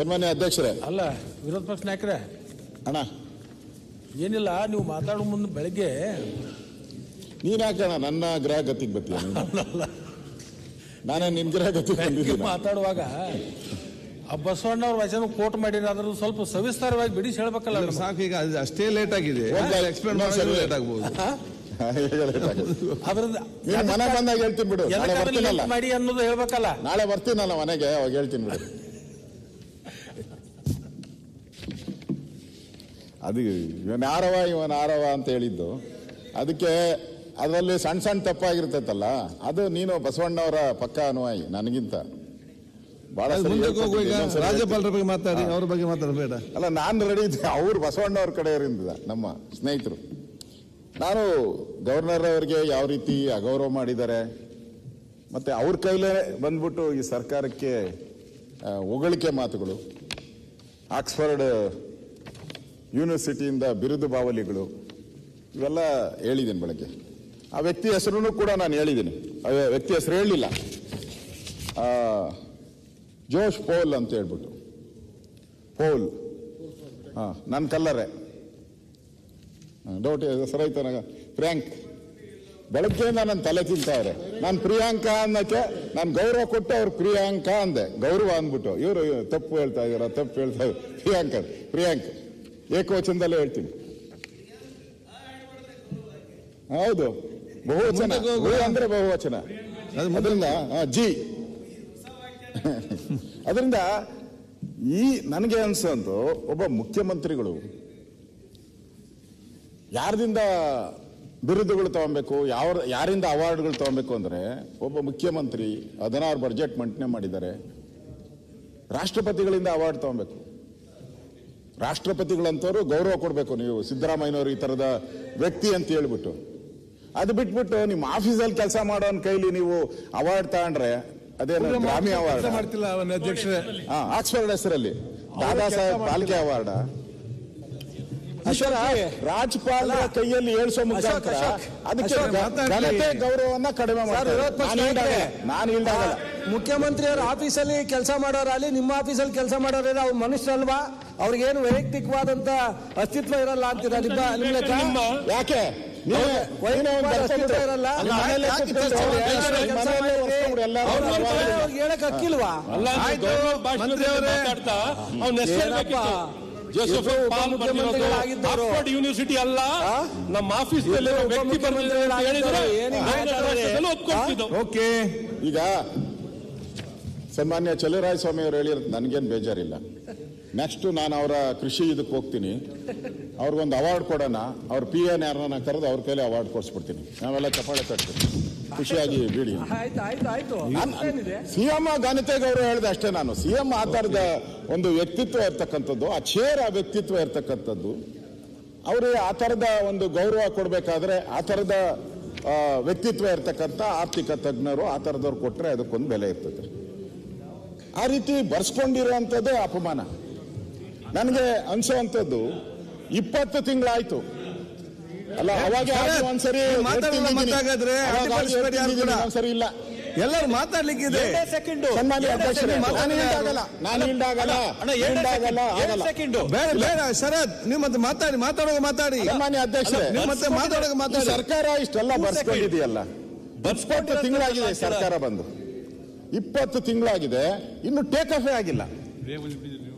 ಸನ್ಮಾನ್ಯ ಅಧ್ಯಕ್ಷರೇ, ಅಲ್ಲ ವಿರೋಧ ಪಕ್ಷ ನಾಯಕರೇ, ಅಣ್ಣ ಏನಿಲ್ಲ, ನೀವು ಮಾತಾಡೋ ಮುಂದೆ ಬೆಳಗ್ಗೆ ನೀನ್ ಯಾಕಣ್ಣ ನನ್ನ ಗ್ರಹ ಗತಿಗೆ ಬತ್ತೀಯ? ನಾನೇ ನಿನ್ ಗ್ರಹ ಗತಿಗೆ ಮಾತಾಡುವಾಗ ಆ ಬಸವಣ್ಣವ್ರ ವಚನ ಕೋಟ್ ಮಾಡಿದ್ರೆ ಅದ್ರ ಸ್ವಲ್ಪ ಸವಿಸ್ತಾರವಾಗಿ ಬಿಡಿಸಿ ಹೇಳ್ಬೇಕಲ್ಲ. ಸಾಕು, ಈಗ ಅಷ್ಟೇ ಲೇಟ್ ಆಗಿದೆ, ಲೇಟ್ ಆಗ್ಬೋದು. ಮನೆ ಬಂದಾಗ ಹೇಳ್ತೀನಿ ಬಿಡು, ಮಾಡಿ ಅನ್ನೋದು ಹೇಳ್ಬೇಕಲ್ಲ. ನಾಳೆ ಬರ್ತೀನಲ್ಲ ಮನೆಗೆ, ಅವಾಗ ಹೇಳ್ತೀನಿ ಬಿಡು. ಅದು ಇವನ್ ಆರವ ಅಂತ ಹೇಳಿದ್ದು, ಅದಕ್ಕೆ ಅದರಲ್ಲಿ ಸಣ್ಣ ಸಣ್ಣ ತಪ್ಪಾಗಿರ್ತೈತಲ್ಲ, ಅದು ನೀನು ಬಸವಣ್ಣವರ ಪಕ್ಕ ಅನುಯಾಯಿ ನನಗಿಂತ ಬಹಳ. ರಾಜ್ಯಪಾಲರ ಬಗ್ಗೆ ಮಾತಾಡಿ, ಅವ್ರ ಬಗ್ಗೆ ಮಾತಾಡಬೇಡ. ಅಲ್ಲ, ನಾನು ರೆಡಿ ಇದ್ದೆ, ಅವ್ರು ಬಸವಣ್ಣವ್ರ ಕಡೆಯವರಿಂದ ನಮ್ಮ ಸ್ನೇಹಿತರು. ನಾನು ಗವರ್ನರ್ ಅವರಿಗೆ ಯಾವ ರೀತಿ ಅಗೌರವ ಮಾಡಿದ್ದಾರೆ, ಮತ್ತೆ ಅವ್ರ ಕೈಲೇ ಬಂದ್ಬಿಟ್ಟು ಈ ಸರ್ಕಾರಕ್ಕೆ ಹೊಗಳಿಕೆ ಮಾತುಗಳು, ಆಕ್ಸ್ಫರ್ಡ್ ಯೂನಿವರ್ಸಿಟಿಯಿಂದ ಬಿರುದು ಬಾವಲಿಗಳು, ಇವೆಲ್ಲ ಹೇಳಿದ್ದೀನಿ ಬೆಳಗ್ಗೆ. ಆ ವ್ಯಕ್ತಿ ಹೆಸರನ್ನು ಕೂಡ ನಾನು ಹೇಳಿದ್ದೀನಿ, ಆ ವ್ಯಕ್ತಿ ಹೆಸರು ಹೇಳಲಿಲ್ಲ. ಜೋಶ್ ಪೌಲ್ ಅಂತ ಹೇಳ್ಬಿಟ್ಟು, ಪೌಲ್, ನನ್ನ ಕಲ್ಲರೆ, ಡೌಟ್ ಹೆಸರಾಯ್ತ ನನಗೆ. ಪ್ರಿಯಾಂಕ್, ಬೆಳಗ್ಗೆಯಿಂದ ನನ್ನ ತಲೆ ತಿಂತಾವ್ರೆ. ನಾನು ಪ್ರಿಯಾಂಕಾ ಅನ್ನಕ್ಕೆ ನಾನು ಗೌರವ ಕೊಟ್ಟು ಅವ್ರು ಪ್ರಿಯಾಂಕಾ ಅಂದೆ, ಗೌರವ ಅಂದ್ಬಿಟ್ಟು ಇವರು ತಪ್ಪು ಹೇಳ್ತಾ ಇದಾರ, ತಪ್ಪು ಹೇಳ್ತಾ ಇದ್ದಾರೆ. ಪ್ರಿಯಾಂಕ್ ಏಕವಚನದಲ್ಲೇ ಹೇಳ್ತೀನಿ. ಹೌದು, ಬಹುವಚನ ಅಂದ್ರೆ ಬಹುವಚನ, ಅದರಿಂದ ಜಿ. ಅದರಿಂದ ಈ ನನಗೆ ಅನ್ಸಂತು, ಒಬ್ಬ ಮುಖ್ಯಮಂತ್ರಿಗಳು ಯಾರದಿಂದ ಬಿರುದುಗಳು ತಗೊಬೇಕು, ಯಾರಿಂದ ಅವಾರ್ಡ್ಗಳು ತಗೊಬೇಕು ಅಂದ್ರೆ, ಒಬ್ಬ ಮುಖ್ಯಮಂತ್ರಿ 16 ಬಜೆಟ್ ಮಂಡನೆ ಮಾಡಿದ್ದಾರೆ. ರಾಷ್ಟ್ರಪತಿಗಳಿಂದ ಅವಾರ್ಡ್ ತಗೊಬೇಕು. ರಾಷ್ಟ್ರಪತಿಗಳಂತವ್ರು ಗೌರವ ಕೊಡಬೇಕು. ನೀವು ಸಿದ್ದರಾಮಯ್ಯನವರು ಈ ತರದ ವ್ಯಕ್ತಿ ಅಂತ ಹೇಳ್ಬಿಟ್ಟು, ಅದು ಬಿಟ್ಬಿಟ್ಟು ನಿಮ್ಮ ಆಫೀಸಲ್ಲಿ ಕೆಲಸ ಮಾಡೋನ್ ಕೈಲಿ ನೀವು ಅವಾರ್ಡ್ ತಗೊಂಡ್ರೆ ಅದೇನು ಗ್ರಾಮಿ ಅವಾರ್ಡ್ ಮಾಡ್ತಿಲ್ಲ ಅಧ್ಯಕ್ಷರೇ? ಆಕ್ಸ್ಫರ್ಡ್ ಹೆಸರಲ್ಲಿ ದಾದಾ ಸಾಹೇಬ್ ಫಾಲ್ಕೆ ಅವಾರ್ಡ್ ರಾಜ್ಯಪಾಲರ ಕೈಯಲ್ಲಿ ಏಳ್ಸೋ ಮುಖಾಂತರ ಅದಕ್ಕೆ ಘನತೆ ಗೌರವವನ್ನ ಕಡಿಮೆ ಮಾಡ್ತಾರೆ. ನಾನು ಹೇಳ್ದಾಗಲ್ಲ, ಮುಖ್ಯಮಂತ್ರಿಯವರ ಆಫೀಸಲ್ಲಿ ಕೆಲಸ ಮಾಡೋರಲ್ಲಿ, ನಿಮ್ಮ ಆಫೀಸಲ್ಲಿ ಕೆಲಸ ಮಾಡೋರಲ್ಲಿ ಅವ್ರ ಮನುಷ್ಯರಲ್ವಾ? ಅವ್ರಿಗೇನು ವೈಯಕ್ತಿಕವಾದಂತ ಅಸ್ತಿತ್ವ ಇರಲ್ಲ ಅಂತೀರಾ? ಯಾಕೆ ಹೇಳಕ್ ಅಕ್ಕಿಲ್ವಾ? ಯೂನಿವರ್ಸಿಟಿ ಅಲ್ಲ, ನಮ್ಮ ಆಫೀಸ್ ಈಗ ಸನ್ಮಾನ್ಯ ಚಲುವರಾಯ ಸ್ವಾಮಿ ಅವರು ಹೇಳಿರೋದು ನನಗೇನು ಬೇಜಾರಿಲ್ಲ. ನೆಕ್ಸ್ಟ್ ನಾನು ಅವರ ಕೃಷಿ ಇದಕ್ಕೆ ಹೋಗ್ತೀನಿ, ಅವ್ರಿಗೊಂದು ಅವಾರ್ಡ್ ಕೊಡೋಣ. ಅವ್ರ PN ಯಾರನ್ನ ಕರೆದು ಅವ್ರ ಕೈಲಿ ಅವಾರ್ಡ್ ಕೊಡಿಸ್ಬಿಡ್ತೀನಿ. ನಾವೆಲ್ಲ ಚಪ್ಪಾಳೆ ತಟ್ತೀನಿ, ಖುಷಿಯಾಗಿ ಬಿಡಿ. CM ಘನತೆ ಗೌರವ ಹೇಳಿದೆ ಅಷ್ಟೇ. ನಾನು CM ಆ ಥರದ ಒಂದು ವ್ಯಕ್ತಿತ್ವ ಇರ್ತಕ್ಕಂಥದ್ದು, ಆ ಚೇರ್ ಆ ವ್ಯಕ್ತಿತ್ವ ಇರ್ತಕ್ಕಂಥದ್ದು. ಅವರು ಆ ಥರದ ಒಂದು ಗೌರವ ಕೊಡಬೇಕಾದ್ರೆ ಆ ಥರದ ವ್ಯಕ್ತಿತ್ವ ಇರ್ತಕ್ಕಂಥ ಆರ್ಥಿಕ ತಜ್ಞರು ಆ ಥರದವ್ರು ಕೊಟ್ಟರೆ ಅದಕ್ಕೊಂದು ಬೆಲೆ ಇರ್ತದೆ. ಆ ರೀತಿ ಬರ್ಸ್ಕೊಂಡಿರುವಂಥದ್ದೇ ಅಪಮಾನ. ನನಗೆ ಅನ್ಸುವಂಥದ್ದು 20 ತಿಂಗಳಾಯ್ತು ಅಲ್ಲ, ಅವಾಗ ಒಂದ್ಸರಿ ಒಂದ್ಸರಿ ಇಲ್ಲ, ಎಲ್ಲರೂ ಮಾತಾಡ್ಲಿಕ್ಕಿದೆ. ಸನ್ಮಾನ್ಯ ಅಧ್ಯಕ್ಷರೇ, ನಾನು ಹಿಂಡಾಗಲ್ಲ. ಬೇಡ ಶರತ್, ನೀವು ಮತ್ತೆ ಮಾತಾಡಿ. ಸನ್ಮಾನ್ಯ ಅಧ್ಯಕ್ಷರೇ, ನೀವು ಮತ್ತೆ ಮಾತಾಡಿ. ಸರ್ಕಾರ ಇಷ್ಟೆಲ್ಲ ಬರ್ಸ್ಕೊಂಡಿದೆಯಲ್ಲ, 20 ತಿಂಗಳಾಗಿದೆ ಸರ್ಕಾರ ಬಂದು, 20 ತಿಂಗಳಾಗಿದೆ, ಇನ್ನು ಟೇಕ್ ಆಫೇ ಆಗಿಲ್ಲ.